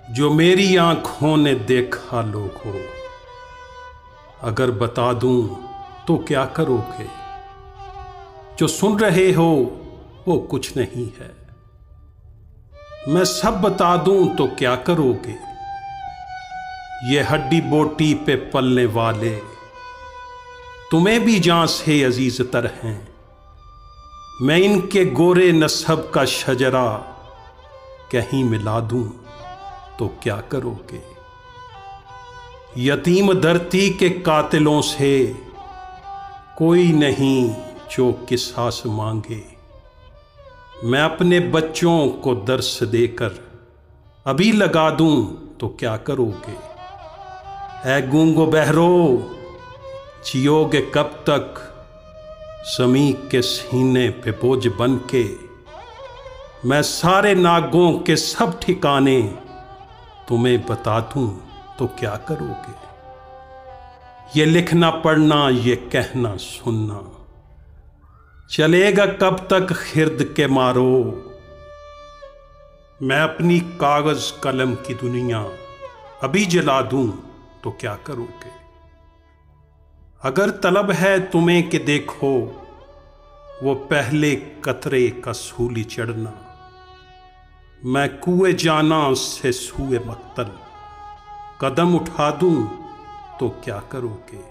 जो मेरी आंखों ने देखा लोगों, अगर बता दूं तो क्या करोगे? जो सुन रहे हो वो कुछ नहीं है, मैं सब बता दूं तो क्या करोगे? ये हड्डी बोटी पे पलने वाले तुम्हें भी जान से अजीज तर हैं। मैं इनके गोरे नस्ब का शजरा कहीं मिला दूं तो क्या करोगे? यतीम धरती के कातिलों से कोई नहीं जो किसास मांगे। मैं अपने बच्चों को दर्स देकर अभी लगा दूं तो क्या करोगे? ऐ गूंगो बहरो, जियोगे कब तक ज़मीं के सीने पे बोझ बन के? मैं सारे नागों के सब ठिकाने तुम्हें बता दूं तो क्या करोगे? ये लिखना पढ़ना, ये कहना सुनना चलेगा कब तक खिर्द के मारो? मैं अपनी कागज कलम की दुनिया अभी जला दूं तो क्या करोगे? अगर तलब है तुम्हें कि देखो वो पहले कतरे का सूली चढ़ना, मैं कुएं जाना से सूए मक्तल कदम उठा दूं तो क्या करोगे?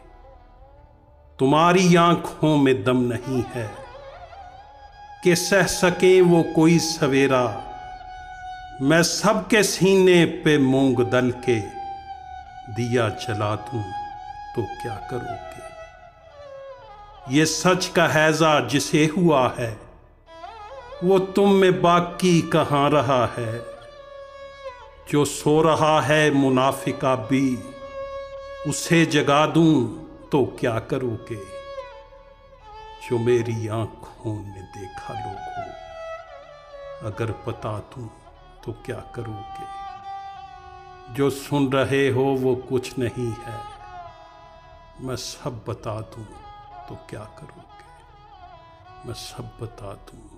तुम्हारी आंखों में दम नहीं है कि सह सके वो कोई सवेरा। मैं सबके सीने पे मूंग दल के दिया जला दूं तो क्या करोगे? ये सच का हैजा जिसे हुआ है वो तुम में बाकी कहाँ रहा है? जो सो रहा है मुनाफिका भी उसे जगा दूं तो क्या करोगे? जो मेरी आंखों ने देखा लोगों, अगर बता दूं तो क्या करोगे? जो सुन रहे हो वो कुछ नहीं है, मैं सब बता दूं तो क्या करोगे? मैं सब बता दूं